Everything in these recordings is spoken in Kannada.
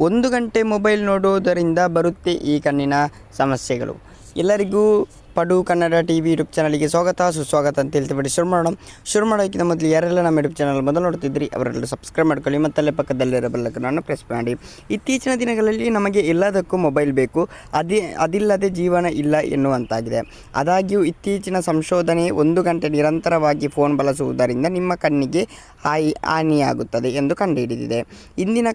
1 ಗಂಟೆ ಮೊಬೈಲ್ ನೋಡುವುದರಿಂದ ಬರುತ್ತೆ ಈ ಕಣ್ಣಿನ ಸಮಸ್ಯೆಗಳು. ಎಲ್ಲರಿಗೂ ಪಡು ಕನ್ನಡ ಟಿವಿ ಯೂಟ್ಯೂಬ್ ಚಾನಲ್ಗೆ ಸ್ವಾಗತ ಸುಸ್ವಾಗತ ಅಂತ ಹೇಳ್ತೀವಿ. ಶುರು ಮಾಡೋಕ್ಕಿಂತ ಮೊದಲು ಯಾರೆಲ್ಲ ನಮ್ಮ ಯೂಟ್ಯೂಬ್ ಚಾನಲ್ ಮೊದಲು ನೋಡ್ತಿದ್ರಿ ಅವರೆಲ್ಲ ಸಬ್ಸ್ಕ್ರೈಬ್ ಮಾಡ್ಕೊಳ್ಳಿ, ಮತ್ತಲ್ಲೇ ಪಕ್ಕದಲ್ಲಿರೋ ಬೆಲ್ಲೈಕನ್ ಪ್ರೆಸ್ ಮಾಡಿ. ಇತ್ತೀಚಿನ ದಿನಗಳಲ್ಲಿ ನಮಗೆ ಎಲ್ಲದಕ್ಕೂ ಮೊಬೈಲ್ ಬೇಕು, ಅದಿಲ್ಲದೆ ಜೀವನ ಇಲ್ಲ ಎನ್ನುವಂತಾಗಿದೆ. ಆದಾಗ್ಯೂ ಇತ್ತೀಚಿನ ಸಂಶೋಧನೆ 1 ಗಂಟೆ ನಿರಂತರವಾಗಿ ಫೋನ್ ಬಳಸುವುದರಿಂದ ನಿಮ್ಮ ಕಣ್ಣಿಗೆ ಹಾನಿಯಾಗುತ್ತದೆ ಎಂದು ಕಂಡುಹಿಡಿದಿದೆ. ಇಂದಿನ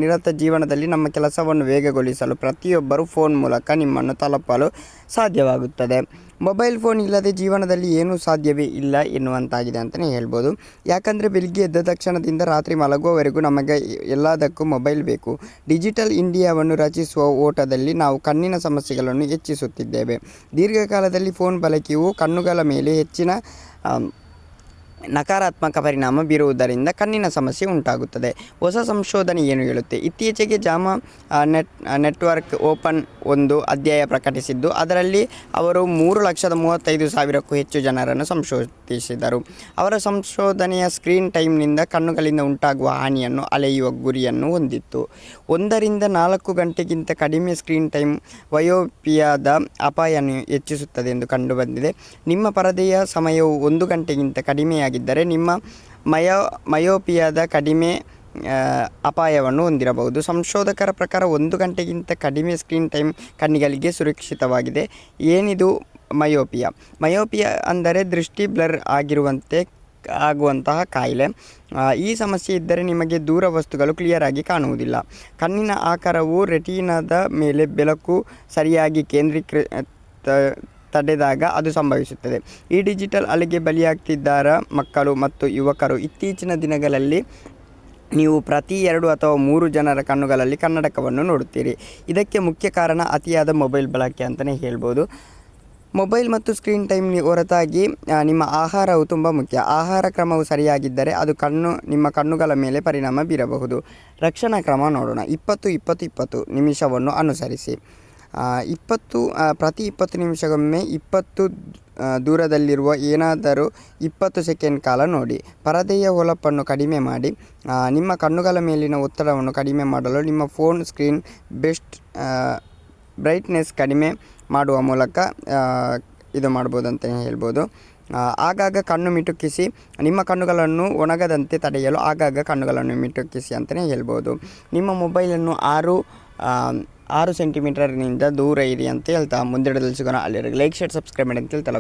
ನಿರತ ಜೀವನದಲ್ಲಿ ನಮ್ಮ ಕೆಲಸವನ್ನು ವೇಗಗೊಳಿಸಲು ಪ್ರತಿಯೊಬ್ಬರೂ ಫೋನ್ ಮೂಲಕ ನಿಮ್ಮನ್ನು ತಲುಪಲು ಸಾಧ್ಯವಾಗುತ್ತದೆ. ಮೊಬೈಲ್ ಫೋನ್ ಇಲ್ಲದೆ ಜೀವನದಲ್ಲಿ ಏನೂ ಸಾಧ್ಯವೇ ಇಲ್ಲ ಎನ್ನುವಂತಾಗಿದೆ ಅಂತಲೇ ಹೇಳ್ಬೋದು. ಯಾಕಂದರೆ ಬೆಳಿಗ್ಗೆ ಎದ್ದ ತಕ್ಷಣದಿಂದ ರಾತ್ರಿ ಮಲಗುವವರೆಗೂ ನಮಗೆ ಎಲ್ಲದಕ್ಕೂ ಮೊಬೈಲ್ ಬೇಕು. ಡಿಜಿಟಲ್ ಇಂಡಿಯಾವನ್ನು ರಚಿಸುವ ಓಟದಲ್ಲಿ ನಾವು ಕಣ್ಣಿನ ಸಮಸ್ಯೆಗಳನ್ನು ಹೆಚ್ಚಿಸುತ್ತಿದ್ದೇವೆ. ದೀರ್ಘಕಾಲದಲ್ಲಿ ಫೋನ್ ಬಳಕೆಯು ಕಣ್ಣುಗಳ ಮೇಲೆ ಹೆಚ್ಚಿನ ನಕಾರಾತ್ಮಕ ಪರಿಣಾಮ ಬೀರುವುದರಿಂದ ಕಣ್ಣಿನ ಸಮಸ್ಯೆ ಉಂಟಾಗುತ್ತದೆ. ಹೊಸ ಸಂಶೋಧನೆ ಏನು ಹೇಳುತ್ತೆ? ಇತ್ತೀಚೆಗೆ ಜಾಮಾ ನೆಟ್ವರ್ಕ್ ಓಪನ್ ಒಂದು ಅಧ್ಯಯ ಪ್ರಕಟಿಸಿದ್ದು, ಅದರಲ್ಲಿ ಅವರು 3,35,000ಕ್ಕೂ ಹೆಚ್ಚು ಜನರನ್ನು ಸಂಶೋಧಿಸಿದರು. ಅವರ ಸಂಶೋಧನೆಯ ಸ್ಕ್ರೀನ್ ಟೈಮ್ನಿಂದ ಕಣ್ಣುಗಳಿಂದ ಉಂಟಾಗುವ ಹಾನಿಯನ್ನು ಅಳೆಯುವ ಗುರಿಯನ್ನು ಹೊಂದಿತ್ತು. 1 ರಿಂದ 4 ಗಂಟೆಗಿಂತ ಕಡಿಮೆ ಸ್ಕ್ರೀನ್ ಟೈಮ್ ವಯೋಪಿಯಾದ ಅಪಾಯವನ್ನು ಹೆಚ್ಚಿಸುತ್ತದೆ ಎಂದು ಕಂಡುಬಂದಿದೆ. ನಿಮ್ಮ ಪರದೆಯ ಸಮಯವು 1 ಗಂಟೆಗಿಂತ ಕಡಿಮೆಯಾಗಿದ್ದರೆ ನಿಮ್ಮ ಮಯೋಪಿಯಾದ ಕಡಿಮೆ ಅಪಾಯವನ್ನು ಹೊಂದಿರಬಹುದು. ಸಂಶೋಧಕರ ಪ್ರಕಾರ 1 ಗಂಟೆಗಿಂತ ಕಡಿಮೆ ಸ್ಕ್ರೀನ್ ಟೈಮ್ ಕಣ್ಣಿಗಳಿಗೆ ಸುರಕ್ಷಿತವಾಗಿದೆ. ಏನಿದು ಮಯೋಪಿಯಾ? ಮಯೋಪಿಯಾ ಅಂದರೆ ದೃಷ್ಟಿ ಬ್ಲರ್ ಆಗುವಂತಹ ಕಾಯಿಲೆ. ಈ ಸಮಸ್ಯೆ ಇದ್ದರೆ ನಿಮಗೆ ದೂರ ವಸ್ತುಗಳು ಕ್ಲಿಯರ್ ಆಗಿ ಕಾಣುವುದಿಲ್ಲ. ಕಣ್ಣಿನ ಆಕಾರವು ರೆಟಿನಾದ ಮೇಲೆ ಬೆಳಕು ಸರಿಯಾಗಿ ತಡೆದಾಗ ಅದು ಸಂಭವಿಸುತ್ತದೆ. ಈ ಡಿಜಿಟಲ್ ಅಲೆಗೆ ಬಲಿಯಾಗ್ತಿದ್ದಾರೆ ಮಕ್ಕಳು ಮತ್ತು ಯುವಕರು. ಇತ್ತೀಚಿನ ದಿನಗಳಲ್ಲಿ ನೀವು ಪ್ರತಿ 2 ಅಥವಾ 3 ಜನರ ಕಣ್ಣುಗಳಲ್ಲಿ ಕನ್ನಡಕವನ್ನು ನೋಡುತ್ತೀರಿ. ಇದಕ್ಕೆ ಮುಖ್ಯ ಕಾರಣ ಅತಿಯಾದ ಮೊಬೈಲ್ ಬಳಕೆ ಅಂತಲೇ ಹೇಳ್ಬೋದು. ಮೊಬೈಲ್ ಮತ್ತು ಸ್ಕ್ರೀನ್ ಟೈಮ್ ಹೊರತಾಗಿ ನಿಮ್ಮ ಆಹಾರವು ತುಂಬ ಮುಖ್ಯ. ಆಹಾರ ಕ್ರಮವು ಸರಿಯಾಗಿದ್ದರೆ ಅದು ನಿಮ್ಮ ಕಣ್ಣುಗಳ ಮೇಲೆ ಪರಿಣಾಮ ಬೀರಬಹುದು. ರಕ್ಷಣಾ ಕ್ರಮ ನೋಡೋಣ. 20-20-20 ನಿಮಿಷವನ್ನು ಅನುಸರಿಸಿ. ಪ್ರತಿ 20 ನಿಮಿಷಗೊಮ್ಮೆ 20 ದೂರದಲ್ಲಿರುವ ಏನಾದರೂ 20 ಸೆಕೆಂಡ್ ಕಾಲ ನೋಡಿ. ಪರದೆಯ ಹೊಳಪನ್ನು ಕಡಿಮೆ ಮಾಡಿ. ನಿಮ್ಮ ಕಣ್ಣುಗಳ ಮೇಲಿನ ಒತ್ತಡವನ್ನು ಕಡಿಮೆ ಮಾಡಲು ನಿಮ್ಮ ಫೋನ್ ಸ್ಕ್ರೀನ್ ಬ್ರೈಟ್ನೆಸ್ ಕಡಿಮೆ ಮಾಡುವ ಮೂಲಕ ಇದು ಮಾಡ್ಬೋದು ಅಂತಲೇ ಹೇಳ್ಬೋದು. ಆಗಾಗ ಕಣ್ಣು ಮಿಟುಕಿಸಿ. ನಿಮ್ಮ ಕಣ್ಣುಗಳನ್ನು ಒಣಗದಂತೆ ತಡೆಯಲು ಆಗಾಗ ಕಣ್ಣುಗಳನ್ನು ಮಿಟುಕಿಸಿ ಅಂತಲೇ ಹೇಳ್ಬೋದು. ನಿಮ್ಮ ಮೊಬೈಲನ್ನು 6 ಸೆಂಟಿಮೀಟರ್ನಿಂದ ದೂರ ಇರಿ ಅಂತ ಹೇಳ್ತಾ ಮುಂದಿಡದಲ್ಲಿ ಸಿಗೋಣ. ಅಲ್ಲಿವರೆಗೆ ಲೈಕ್, ಶೇರ್, ಸಬ್ಸ್ಕ್ರೈಬ್ ಮಾಡಿ ಅಂತ ಹೇಳ್ತಾ